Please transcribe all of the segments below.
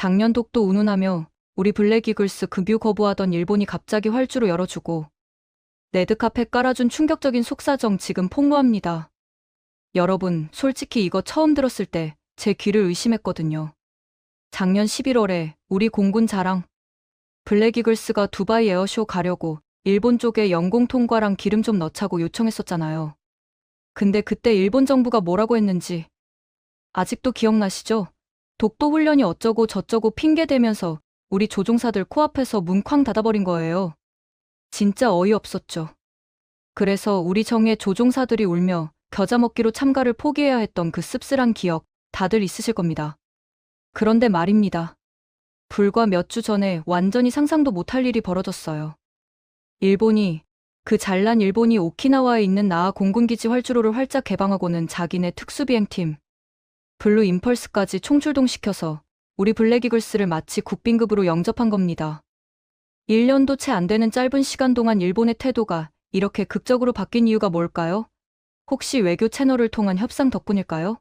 작년 독도 운운하며 우리 블랙이글스 급유 거부하던 일본이 갑자기 활주로 열어주고 레드카펫 깔아준 충격적인 속사정 지금 폭로합니다. 여러분, 솔직히 이거 처음 들었을 때 제 귀를 의심했거든요. 작년 11월에 우리 공군 자랑 블랙이글스가 두바이 에어쇼 가려고 일본 쪽에 영공 통과랑 기름 좀 넣자고 요청했었잖아요. 근데 그때 일본 정부가 뭐라고 했는지 아직도 기억나시죠? 독도 훈련이 어쩌고 저쩌고 핑계대면서 우리 조종사들 코앞에서 문 쾅 닫아버린 거예요. 진짜 어이없었죠. 그래서 우리 정예 조종사들이 울며 겨자 먹기로 참가를 포기해야 했던 그 씁쓸한 기억 다들 있으실 겁니다. 그런데 말입니다. 불과 몇 주 전에 완전히 상상도 못할 일이 벌어졌어요. 그 잘난 일본이 오키나와에 있는 나아 공군기지 활주로를 활짝 개방하고는 자기네 특수비행팀 블루 임펄스까지 총출동시켜서 우리 블랙이글스를 마치 국빈급으로 영접한 겁니다. 1년도 채 안 되는 짧은 시간 동안 일본의 태도가 이렇게 극적으로 바뀐 이유가 뭘까요? 혹시 외교 채널을 통한 협상 덕분일까요?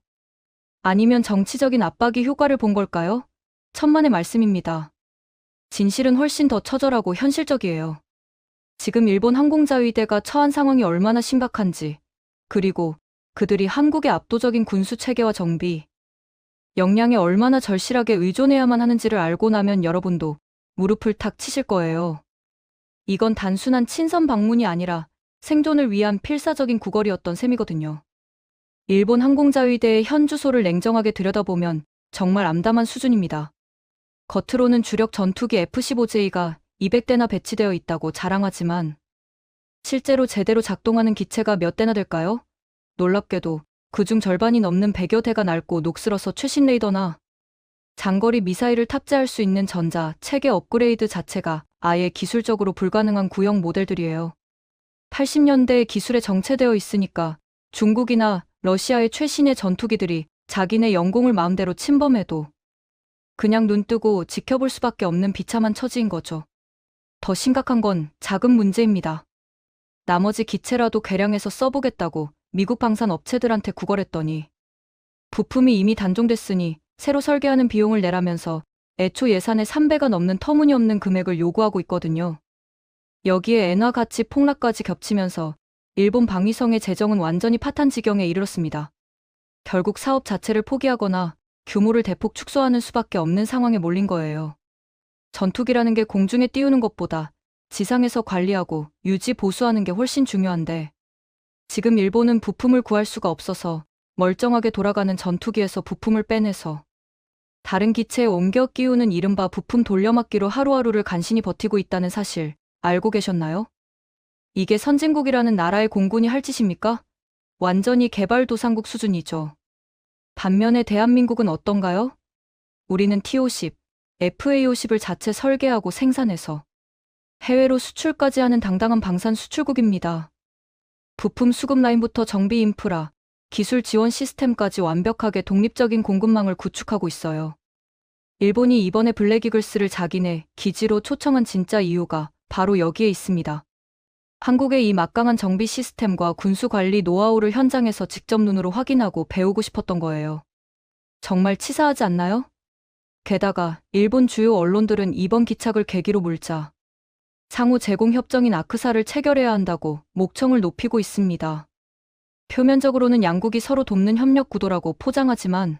아니면 정치적인 압박이 효과를 본 걸까요? 천만의 말씀입니다. 진실은 훨씬 더 처절하고 현실적이에요. 지금 일본 항공자위대가 처한 상황이 얼마나 심각한지, 그리고 그들이 한국의 압도적인 군수 체계와 정비, 역량에 얼마나 절실하게 의존해야만 하는지를 알고 나면 여러분도 무릎을 탁 치실 거예요. 이건 단순한 친선 방문이 아니라 생존을 위한 필사적인 구걸이었던 셈이거든요. 일본 항공자위대의 현 주소를 냉정하게 들여다보면 정말 암담한 수준입니다. 겉으로는 주력 전투기 F-15J가 200대나 배치되어 있다고 자랑하지만 실제로 제대로 작동하는 기체가 몇 대나 될까요? 놀랍게도 그중 절반이 넘는 100여 대가 낡고 녹슬어서 최신 레이더나 장거리 미사일을 탑재할 수 있는 전자 체계 업그레이드 자체가 아예 기술적으로 불가능한 구형 모델들이에요. 80년대의 기술에 정체되어 있으니까 중국이나 러시아의 최신의 전투기들이 자기네 영공을 마음대로 침범해도 그냥 눈 뜨고 지켜볼 수밖에 없는 비참한 처지인 거죠. 더 심각한 건 자금 문제입니다. 나머지 기체라도 개량해서 써보겠다고 미국 방산 업체들한테 구걸했더니 부품이 이미 단종됐으니 새로 설계하는 비용을 내라면서 애초 예산의 3배가 넘는 터무니없는 금액을 요구하고 있거든요. 여기에 엔화 가치 폭락까지 겹치면서 일본 방위성의 재정은 완전히 파탄 지경에 이르렀습니다. 결국 사업 자체를 포기하거나 규모를 대폭 축소하는 수밖에 없는 상황에 몰린 거예요. 전투기라는 게 공중에 띄우는 것보다 지상에서 관리하고 유지 보수하는 게 훨씬 중요한데 지금 일본은 부품을 구할 수가 없어서 멀쩡하게 돌아가는 전투기에서 부품을 빼내서 다른 기체에 옮겨 끼우는 이른바 부품 돌려막기로 하루하루를 간신히 버티고 있다는 사실 알고 계셨나요? 이게 선진국이라는 나라의 공군이 할 짓입니까? 완전히 개발도상국 수준이죠. 반면에 대한민국은 어떤가요? 우리는 T-50, FA-50을 자체 설계하고 생산해서 해외로 수출까지 하는 당당한 방산 수출국입니다. 부품 수급 라인부터 정비 인프라, 기술 지원 시스템까지 완벽하게 독립적인 공급망을 구축하고 있어요. 일본이 이번에 블랙이글스를 자기네 기지로 초청한 진짜 이유가 바로 여기에 있습니다. 한국의 이 막강한 정비 시스템과 군수 관리 노하우를 현장에서 직접 눈으로 확인하고 배우고 싶었던 거예요. 정말 치사하지 않나요? 게다가 일본 주요 언론들은 이번 기착을 계기로 물자 상호 제공 협정인 아크사를 체결해야 한다고 목청을 높이고 있습니다. 표면적으로는 양국이 서로 돕는 협력 구도라고 포장하지만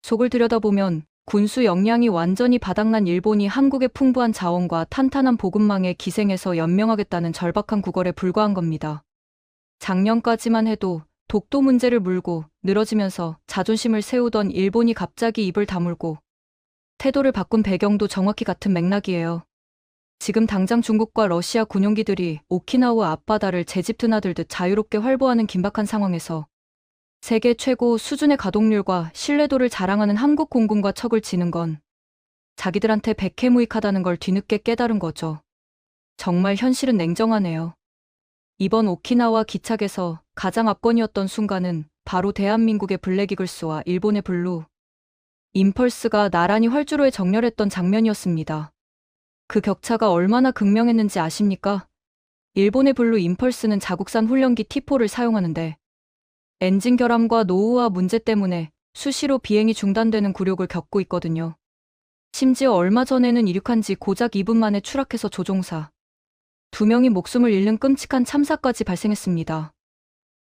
속을 들여다보면 군수 역량이 완전히 바닥난 일본이 한국의 풍부한 자원과 탄탄한 보급망에 기생해서 연명하겠다는 절박한 구걸에 불과한 겁니다. 작년까지만 해도 독도 문제를 물고 늘어지면서 자존심을 세우던 일본이 갑자기 입을 다물고 태도를 바꾼 배경도 정확히 같은 맥락이에요. 지금 당장 중국과 러시아 군용기들이 오키나와 앞바다를 제집 드나들듯 자유롭게 활보하는 긴박한 상황에서 세계 최고 수준의 가동률과 신뢰도를 자랑하는 한국 공군과 척을 지는 건 자기들한테 백해무익하다는 걸 뒤늦게 깨달은 거죠. 정말 현실은 냉정하네요. 이번 오키나와 기착에서 가장 압권이었던 순간은 바로 대한민국의 블랙이글스와 일본의 블루 임펄스가 나란히 활주로에 정렬했던 장면이었습니다. 그 격차가 얼마나 극명했는지 아십니까? 일본의 블루 임펄스는 자국산 훈련기 T4를 사용하는데 엔진 결함과 노후화 문제 때문에 수시로 비행이 중단되는 굴욕을 겪고 있거든요. 심지어 얼마 전에는 이륙한 지 고작 2분 만에 추락해서 조종사 2명이 목숨을 잃는 끔찍한 참사까지 발생했습니다.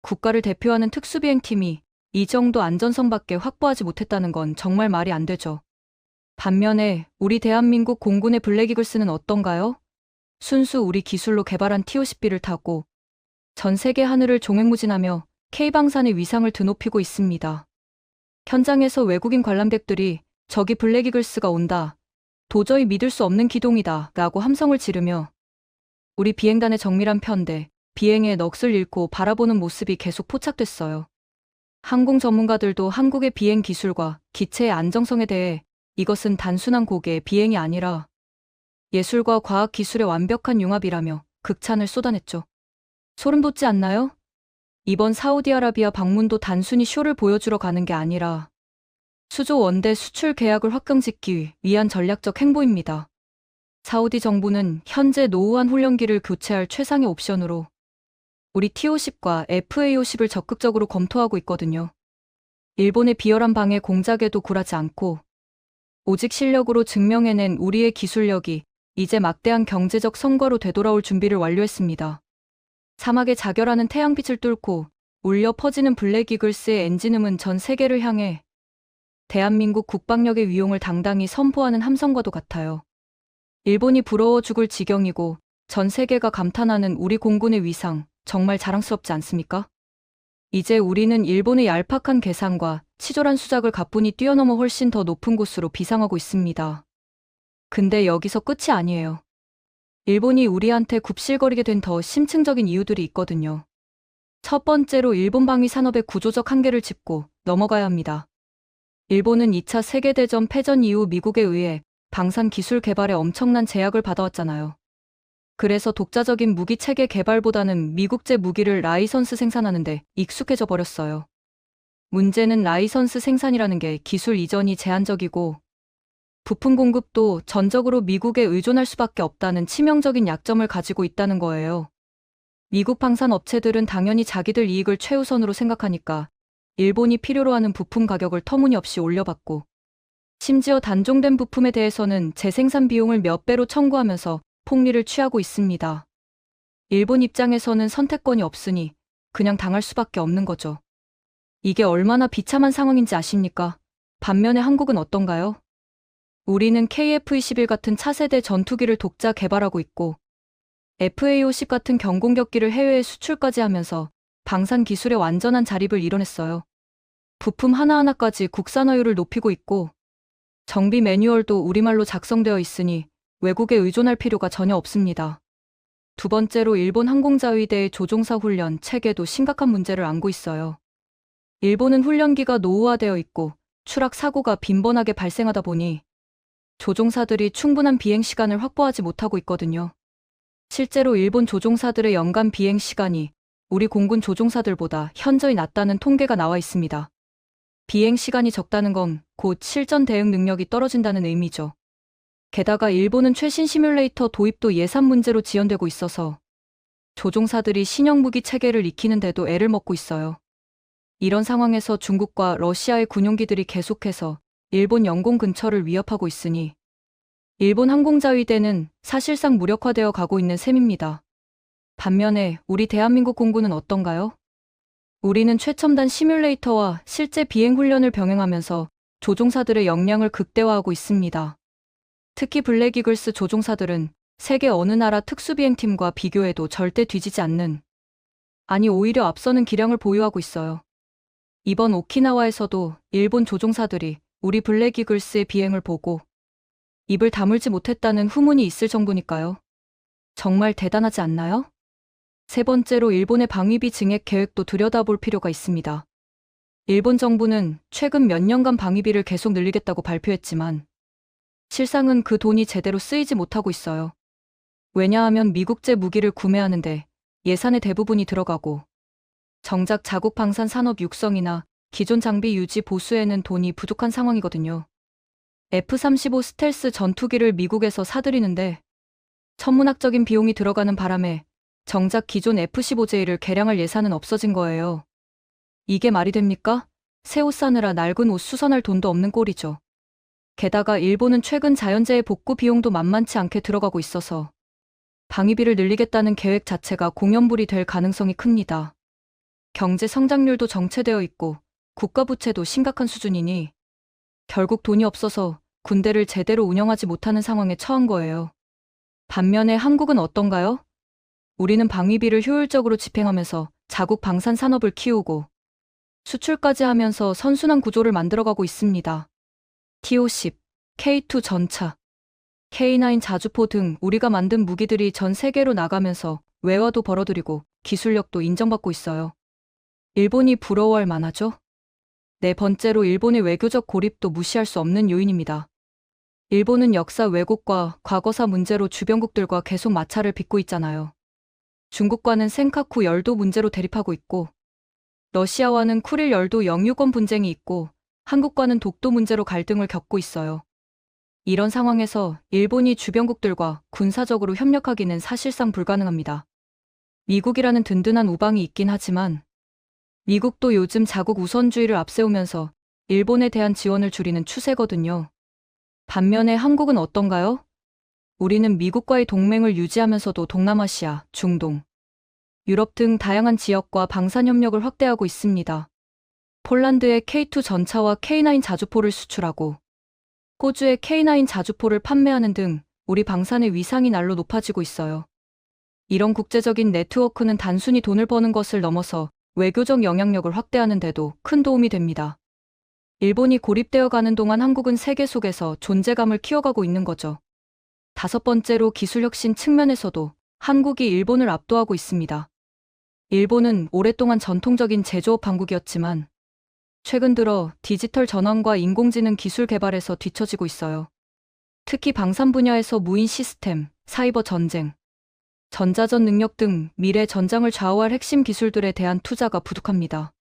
국가를 대표하는 특수비행팀이 이 정도 안전성밖에 확보하지 못했다는 건 정말 말이 안 되죠. 반면에 우리 대한민국 공군의 블랙이글스는 어떤가요? 순수 우리 기술로 개발한 T-50B를 타고 전 세계 하늘을 종횡무진하며 K방산의 위상을 드높이고 있습니다. 현장에서 외국인 관람객들이 저기 블랙이글스가 온다, 도저히 믿을 수 없는 기동이다 라고 함성을 지르며 우리 비행단의 정밀한 편대, 비행의 넋을 잃고 바라보는 모습이 계속 포착됐어요. 항공 전문가들도 한국의 비행 기술과 기체의 안정성에 대해 이것은 단순한 고개의 비행이 아니라 예술과 과학 기술의 완벽한 융합이라며 극찬을 쏟아냈죠. 소름 돋지 않나요? 이번 사우디아라비아 방문도 단순히 쇼를 보여주러 가는 게 아니라 수조 원대 수출 계약을 확정짓기 위한 전략적 행보입니다. 사우디 정부는 현재 노후한 훈련기를 교체할 최상의 옵션으로 우리 T-50과 FA-50을 적극적으로 검토하고 있거든요. 일본의 비열한 방해 공작에도 굴하지 않고 오직 실력으로 증명해낸 우리의 기술력이 이제 막대한 경제적 성과로 되돌아올 준비를 완료했습니다. 사막에 자결하는 태양빛을 뚫고 울려 퍼지는 블랙이글스의 엔진음은 전 세계를 향해 대한민국 국방력의 위용을 당당히 선포하는 함성과도 같아요. 일본이 부러워 죽을 지경이고 전 세계가 감탄하는 우리 공군의 위상, 정말 자랑스럽지 않습니까? 이제 우리는 일본의 얄팍한 계산과 치졸한 수작을 가뿐히 뛰어넘어 훨씬 더 높은 곳으로 비상하고 있습니다. 근데 여기서 끝이 아니에요. 일본이 우리한테 굽실거리게 된 더 심층적인 이유들이 있거든요. 첫 번째로 일본 방위 산업의 구조적 한계를 짚고 넘어가야 합니다. 일본은 2차 세계대전 패전 이후 미국에 의해 방산 기술 개발에 엄청난 제약을 받아왔잖아요. 그래서 독자적인 무기 체계 개발보다는 미국제 무기를 라이선스 생산하는데 익숙해져 버렸어요. 문제는 라이선스 생산이라는 게 기술 이전이 제한적이고 부품 공급도 전적으로 미국에 의존할 수밖에 없다는 치명적인 약점을 가지고 있다는 거예요. 미국 방산 업체들은 당연히 자기들 이익을 최우선으로 생각하니까 일본이 필요로 하는 부품 가격을 터무니없이 올려받고 심지어 단종된 부품에 대해서는 재생산 비용을 몇 배로 청구하면서 폭리를 취하고 있습니다. 일본 입장에서는 선택권이 없으니 그냥 당할 수밖에 없는 거죠. 이게 얼마나 비참한 상황인지 아십니까? 반면에 한국은 어떤가요? 우리는 KF-21 같은 차세대 전투기를 독자 개발하고 있고 FA-50 같은 경공격기를 해외에 수출까지 하면서 방산 기술의 완전한 자립을 이뤄냈어요. 부품 하나하나까지 국산화율을 높이고 있고 정비 매뉴얼도 우리말로 작성되어 있으니 외국에 의존할 필요가 전혀 없습니다. 두 번째로 일본 항공자위대의 조종사 훈련 체계도 심각한 문제를 안고 있어요. 일본은 훈련기가 노후화되어 있고 추락 사고가 빈번하게 발생하다 보니 조종사들이 충분한 비행 시간을 확보하지 못하고 있거든요. 실제로 일본 조종사들의 연간 비행 시간이 우리 공군 조종사들보다 현저히 낮다는 통계가 나와 있습니다. 비행 시간이 적다는 건 곧 실전 대응 능력이 떨어진다는 의미죠. 게다가 일본은 최신 시뮬레이터 도입도 예산 문제로 지연되고 있어서 조종사들이 신형 무기 체계를 익히는데도 애를 먹고 있어요. 이런 상황에서 중국과 러시아의 군용기들이 계속해서 일본 영공 근처를 위협하고 있으니 일본 항공자위대는 사실상 무력화되어 가고 있는 셈입니다. 반면에 우리 대한민국 공군은 어떤가요? 우리는 최첨단 시뮬레이터와 실제 비행 훈련을 병행하면서 조종사들의 역량을 극대화하고 있습니다. 특히 블랙이글스 조종사들은 세계 어느 나라 특수비행팀과 비교해도 절대 뒤지지 않는, 아니 오히려 앞서는 기량을 보유하고 있어요. 이번 오키나와에서도 일본 조종사들이 우리 블랙이글스의 비행을 보고 입을 다물지 못했다는 후문이 있을 정도니까요. 정말 대단하지 않나요? 세 번째로 일본의 방위비 증액 계획도 들여다볼 필요가 있습니다. 일본 정부는 최근 몇 년간 방위비를 계속 늘리겠다고 발표했지만 실상은 그 돈이 제대로 쓰이지 못하고 있어요. 왜냐하면 미국제 무기를 구매하는데 예산의 대부분이 들어가고 정작 자국 방산 산업 육성이나 기존 장비 유지 보수에는 돈이 부족한 상황이거든요. F-35 스텔스 전투기를 미국에서 사들이는데 천문학적인 비용이 들어가는 바람에 정작 기존 F-15J를 개량할 예산은 없어진 거예요. 이게 말이 됩니까? 새 옷 사느라 낡은 옷 수선할 돈도 없는 꼴이죠. 게다가 일본은 최근 자연재해 복구 비용도 만만치 않게 들어가고 있어서 방위비를 늘리겠다는 계획 자체가 공연불이 될 가능성이 큽니다. 경제 성장률도 정체되어 있고 국가 부채도 심각한 수준이니 결국 돈이 없어서 군대를 제대로 운영하지 못하는 상황에 처한 거예요. 반면에 한국은 어떤가요? 우리는 방위비를 효율적으로 집행하면서 자국 방산 산업을 키우고 수출까지 하면서 선순환 구조를 만들어가고 있습니다. T-50, K2 전차, K9 자주포 등 우리가 만든 무기들이 전 세계로 나가면서 외화도 벌어들이고 기술력도 인정받고 있어요. 일본이 부러워할 만하죠? 네 번째로 일본의 외교적 고립도 무시할 수 없는 요인입니다. 일본은 역사 왜곡과 과거사 문제로 주변국들과 계속 마찰을 빚고 있잖아요. 중국과는 센카쿠 열도 문제로 대립하고 있고, 러시아와는 쿠릴 열도 영유권 분쟁이 있고, 한국과는 독도 문제로 갈등을 겪고 있어요. 이런 상황에서 일본이 주변국들과 군사적으로 협력하기는 사실상 불가능합니다. 미국이라는 든든한 우방이 있긴 하지만 미국도 요즘 자국 우선주의를 앞세우면서 일본에 대한 지원을 줄이는 추세거든요. 반면에 한국은 어떤가요? 우리는 미국과의 동맹을 유지하면서도 동남아시아, 중동, 유럽 등 다양한 지역과 방산 협력을 확대하고 있습니다. 폴란드에 K2 전차와 K9 자주포를 수출하고 호주에 K9 자주포를 판매하는 등 우리 방산의 위상이 날로 높아지고 있어요. 이런 국제적인 네트워크는 단순히 돈을 버는 것을 넘어서 외교적 영향력을 확대하는 데도 큰 도움이 됩니다. 일본이 고립되어 가는 동안 한국은 세계 속에서 존재감을 키워가고 있는 거죠. 다섯 번째로 기술 혁신 측면에서도 한국이 일본을 압도하고 있습니다. 일본은 오랫동안 전통적인 제조업 강국이었지만 최근 들어 디지털 전환과 인공지능 기술 개발에서 뒤처지고 있어요. 특히 방산 분야에서 무인 시스템, 사이버 전쟁, 전자전 능력 등 미래 전장을 좌우할 핵심 기술들에 대한 투자가 부족합니다.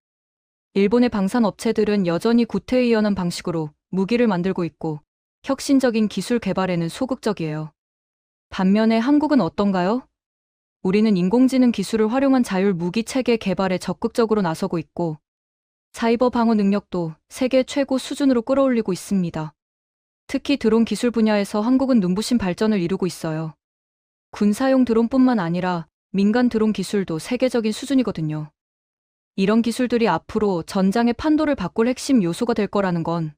일본의 방산 업체들은 여전히 구태의연한 방식으로 무기를 만들고 있고 혁신적인 기술 개발에는 소극적이에요. 반면에 한국은 어떤가요? 우리는 인공지능 기술을 활용한 자율 무기 체계 개발에 적극적으로 나서고 있고 사이버 방어 능력도 세계 최고 수준으로 끌어올리고 있습니다. 특히 드론 기술 분야에서 한국은 눈부신 발전을 이루고 있어요. 군사용 드론뿐만 아니라 민간 드론 기술도 세계적인 수준이거든요. 이런 기술들이 앞으로 전장의 판도를 바꿀 핵심 요소가 될 거라는 건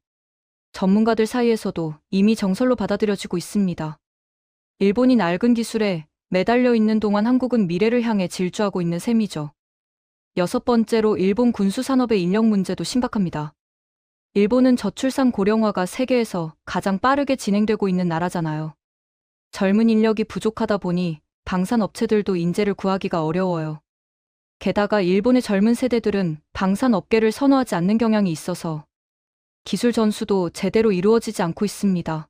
전문가들 사이에서도 이미 정설로 받아들여지고 있습니다. 일본이 낡은 기술에 매달려 있는 동안 한국은 미래를 향해 질주하고 있는 셈이죠. 여섯 번째로 일본 군수산업의 인력 문제도 심각합니다. 일본은 저출산 고령화가 세계에서 가장 빠르게 진행되고 있는 나라잖아요. 젊은 인력이 부족하다 보니 방산 업체들도 인재를 구하기가 어려워요. 게다가 일본의 젊은 세대들은 방산 업계를 선호하지 않는 경향이 있어서 기술 전수도 제대로 이루어지지 않고 있습니다.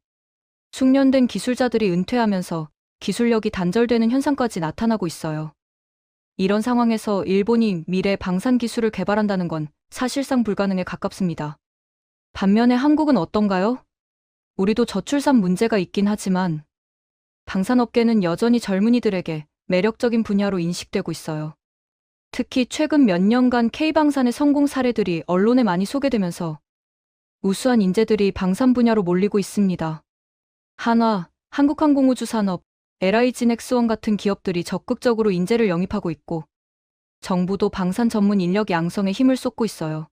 숙련된 기술자들이 은퇴하면서 기술력이 단절되는 현상까지 나타나고 있어요. 이런 상황에서 일본이 미래 방산 기술을 개발한다는 건 사실상 불가능에 가깝습니다. 반면에 한국은 어떤가요? 우리도 저출산 문제가 있긴 하지만 방산업계는 여전히 젊은이들에게 매력적인 분야로 인식되고 있어요. 특히 최근 몇 년간 K방산의 성공 사례들이 언론에 많이 소개되면서 우수한 인재들이 방산 분야로 몰리고 있습니다. 한화, 한국항공우주산업, LI진엑스원 같은 기업들이 적극적으로 인재를 영입하고 있고 정부도 방산 전문 인력 양성에 힘을 쏟고 있어요.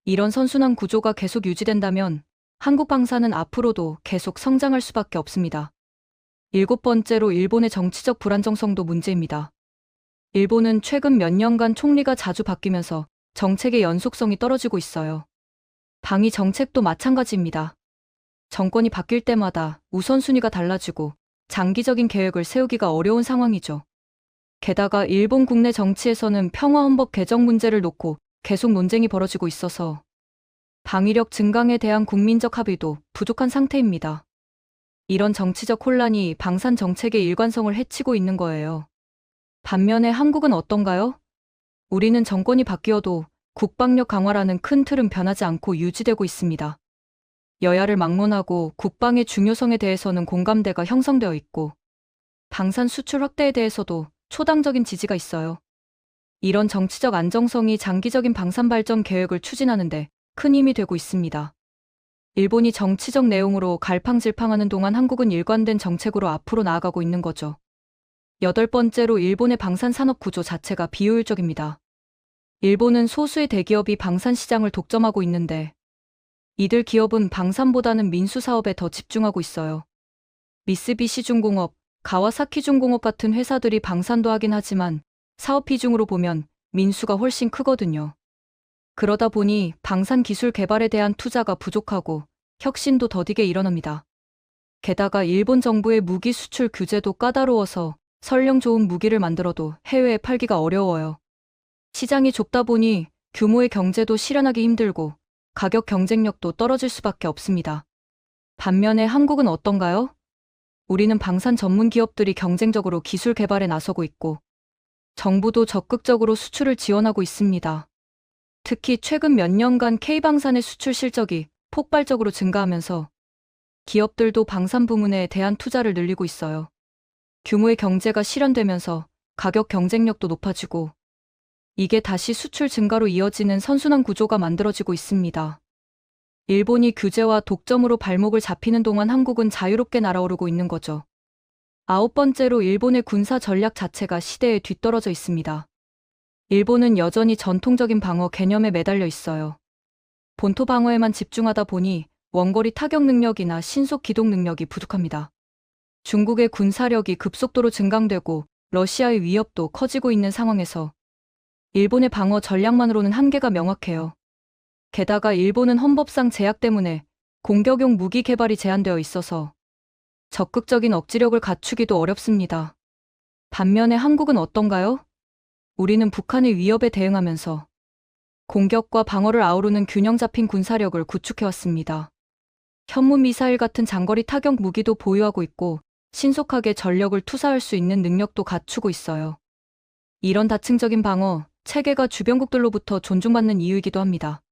이런 선순환 구조가 계속 유지된다면 한국 방산은 앞으로도 계속 성장할 수밖에 없습니다. 일곱 번째로 일본의 정치적 불안정성도 문제입니다. 일본은 최근 몇 년간 총리가 자주 바뀌면서 정책의 연속성이 떨어지고 있어요. 방위 정책도 마찬가지입니다. 정권이 바뀔 때마다 우선순위가 달라지고 장기적인 계획을 세우기가 어려운 상황이죠. 게다가 일본 국내 정치에서는 평화헌법 개정 문제를 놓고 계속 논쟁이 벌어지고 있어서 방위력 증강에 대한 국민적 합의도 부족한 상태입니다. 이런 정치적 혼란이 방산 정책의 일관성을 해치고 있는 거예요. 반면에 한국은 어떤가요? 우리는 정권이 바뀌어도 국방력 강화라는 큰 틀은 변하지 않고 유지되고 있습니다. 여야를 막론하고 국방의 중요성에 대해서는 공감대가 형성되어 있고 방산 수출 확대에 대해서도 초당적인 지지가 있어요. 이런 정치적 안정성이 장기적인 방산 발전 계획을 추진하는 데 큰 힘이 되고 있습니다. 일본이 정치적 내용으로 갈팡질팡하는 동안 한국은 일관된 정책으로 앞으로 나아가고 있는 거죠. 여덟 번째로 일본의 방산 산업 구조 자체가 비효율적입니다. 일본은 소수의 대기업이 방산 시장을 독점하고 있는데 이들 기업은 방산보다는 민수 사업에 더 집중하고 있어요. 미쓰비시 중공업, 가와사키 중공업 같은 회사들이 방산도 하긴 하지만 사업 비중으로 보면 민수가 훨씬 크거든요. 그러다 보니 방산 기술 개발에 대한 투자가 부족하고 혁신도 더디게 일어납니다. 게다가 일본 정부의 무기 수출 규제도 까다로워서 설령 좋은 무기를 만들어도 해외에 팔기가 어려워요. 시장이 좁다 보니 규모의 경제도 실현하기 힘들고 가격 경쟁력도 떨어질 수밖에 없습니다. 반면에 한국은 어떤가요? 우리는 방산 전문 기업들이 경쟁적으로 기술 개발에 나서고 있고 정부도 적극적으로 수출을 지원하고 있습니다. 특히 최근 몇 년간 K방산의 수출 실적이 폭발적으로 증가하면서 기업들도 방산 부문에 대한 투자를 늘리고 있어요. 규모의 경제가 실현되면서 가격 경쟁력도 높아지고 이게 다시 수출 증가로 이어지는 선순환 구조가 만들어지고 있습니다. 일본이 규제와 독점으로 발목을 잡히는 동안 한국은 자유롭게 날아오르고 있는 거죠. 아홉 번째로 일본의 군사 전략 자체가 시대에 뒤떨어져 있습니다. 일본은 여전히 전통적인 방어 개념에 매달려 있어요. 본토 방어에만 집중하다 보니 원거리 타격 능력이나 신속 기동 능력이 부족합니다. 중국의 군사력이 급속도로 증강되고 러시아의 위협도 커지고 있는 상황에서 일본의 방어 전략만으로는 한계가 명확해요. 게다가 일본은 헌법상 제약 때문에 공격용 무기 개발이 제한되어 있어서 적극적인 억지력을 갖추기도 어렵습니다. 반면에 한국은 어떤가요? 우리는 북한의 위협에 대응하면서 공격과 방어를 아우르는 균형 잡힌 군사력을 구축해왔습니다. 현무 미사일 같은 장거리 타격 무기도 보유하고 있고 신속하게 전력을 투사할 수 있는 능력도 갖추고 있어요. 이런 다층적인 방어 체계가 주변국들로부터 존중받는 이유이기도 합니다.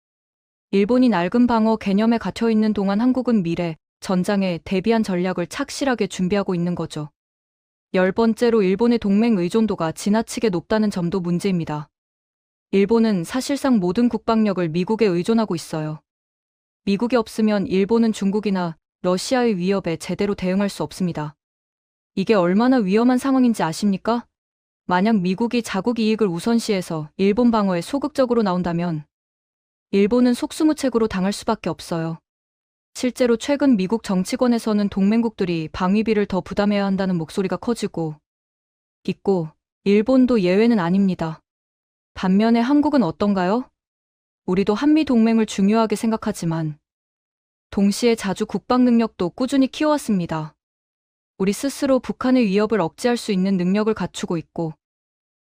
일본이 낡은 방어 개념에 갇혀있는 동안 한국은 미래, 전장에 대비한 전략을 착실하게 준비하고 있는 거죠. 열 번째로 일본의 동맹 의존도가 지나치게 높다는 점도 문제입니다. 일본은 사실상 모든 국방력을 미국에 의존하고 있어요. 미국이 없으면 일본은 중국이나 러시아의 위협에 제대로 대응할 수 없습니다. 이게 얼마나 위험한 상황인지 아십니까? 만약 미국이 자국 이익을 우선시해서 일본 방어에 소극적으로 나온다면 일본은 속수무책으로 당할 수밖에 없어요. 실제로 최근 미국 정치권에서는 동맹국들이 방위비를 더 부담해야 한다는 목소리가 커지고 있고 일본도 예외는 아닙니다. 반면에 한국은 어떤가요? 우리도 한미 동맹을 중요하게 생각하지만 동시에 자주 국방 능력도 꾸준히 키워왔습니다. 우리 스스로 북한의 위협을 억제할 수 있는 능력을 갖추고 있고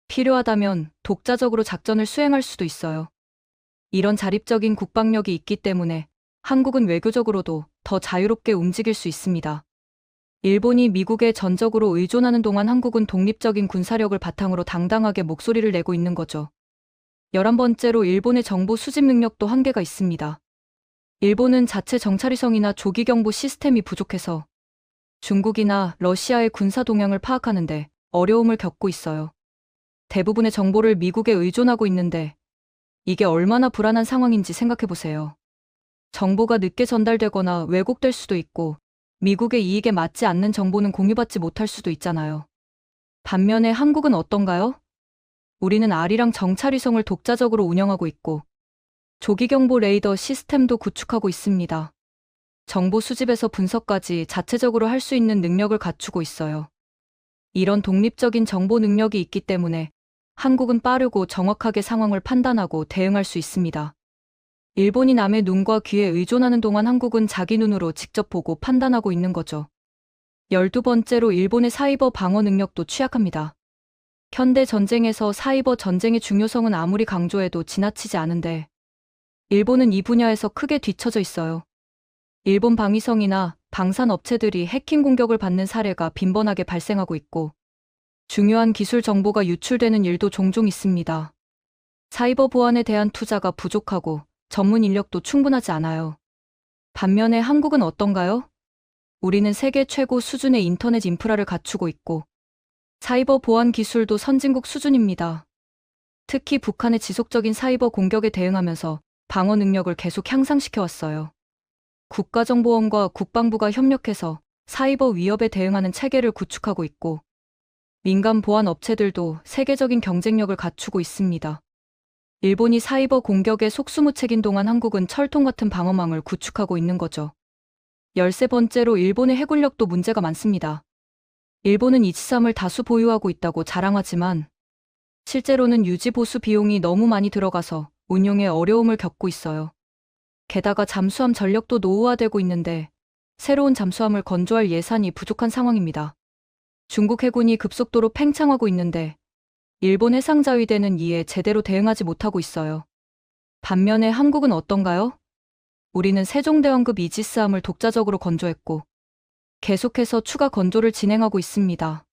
필요하다면 독자적으로 작전을 수행할 수도 있어요. 이런 자립적인 국방력이 있기 때문에 한국은 외교적으로도 더 자유롭게 움직일 수 있습니다. 일본이 미국에 전적으로 의존하는 동안 한국은 독립적인 군사력을 바탕으로 당당하게 목소리를 내고 있는 거죠. 11번째로 일본의 정보 수집 능력도 한계가 있습니다. 일본은 자체 정찰위성이나 조기경보 시스템이 부족해서 중국이나 러시아의 군사 동향을 파악하는데 어려움을 겪고 있어요. 대부분의 정보를 미국에 의존하고 있는데 이게 얼마나 불안한 상황인지 생각해보세요. 정보가 늦게 전달되거나 왜곡될 수도 있고 미국의 이익에 맞지 않는 정보는 공유받지 못할 수도 있잖아요. 반면에 한국은 어떤가요? 우리는 아리랑 정찰위성을 독자적으로 운영하고 있고 조기경보 레이더 시스템도 구축하고 있습니다. 정보 수집에서 분석까지 자체적으로 할 수 있는 능력을 갖추고 있어요. 이런 독립적인 정보 능력이 있기 때문에 한국은 빠르고 정확하게 상황을 판단하고 대응할 수 있습니다. 일본이 남의 눈과 귀에 의존하는 동안 한국은 자기 눈으로 직접 보고 판단하고 있는 거죠. 12번째로 일본의 사이버 방어 능력도 취약합니다. 현대 전쟁에서 사이버 전쟁의 중요성은 아무리 강조해도 지나치지 않은데 일본은 이 분야에서 크게 뒤처져 있어요. 일본 방위성이나 방산 업체들이 해킹 공격을 받는 사례가 빈번하게 발생하고 있고 중요한 기술 정보가 유출되는 일도 종종 있습니다. 사이버 보안에 대한 투자가 부족하고 전문 인력도 충분하지 않아요. 반면에 한국은 어떤가요? 우리는 세계 최고 수준의 인터넷 인프라를 갖추고 있고 사이버 보안 기술도 선진국 수준입니다. 특히 북한의 지속적인 사이버 공격에 대응하면서 방어 능력을 계속 향상시켜 왔어요. 국가정보원과 국방부가 협력해서 사이버 위협에 대응하는 체계를 구축하고 있고, 민간 보안 업체들도 세계적인 경쟁력을 갖추고 있습니다. 일본이 사이버 공격에 속수무책인 동안 한국은 철통 같은 방어망을 구축하고 있는 거죠. 13번째로 일본의 해군력도 문제가 많습니다. 일본은 이지삼을 다수 보유하고 있다고 자랑하지만 실제로는 유지 보수 비용이 너무 많이 들어가서 운용에 어려움을 겪고 있어요. 게다가 잠수함 전력도 노후화되고 있는데 새로운 잠수함을 건조할 예산이 부족한 상황입니다. 중국 해군이 급속도로 팽창하고 있는데 일본 해상자위대는 이에 제대로 대응하지 못하고 있어요. 반면에 한국은 어떤가요? 우리는 세종대왕급 이지스함을 독자적으로 건조했고 계속해서 추가 건조를 진행하고 있습니다.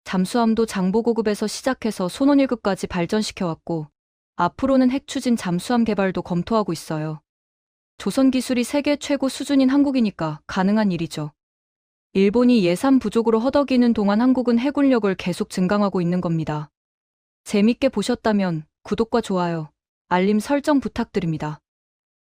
잠수함도 장보고급에서 시작해서 손원 1급까지 발전시켜왔고 앞으로는 핵추진 잠수함 개발도 검토하고 있어요. 조선 기술이 세계 최고 수준인 한국이니까 가능한 일이죠. 일본이 예산 부족으로 허덕이는 동안 한국은 해군력을 계속 증강하고 있는 겁니다. 재밌게 보셨다면 구독과 좋아요, 알림 설정 부탁드립니다.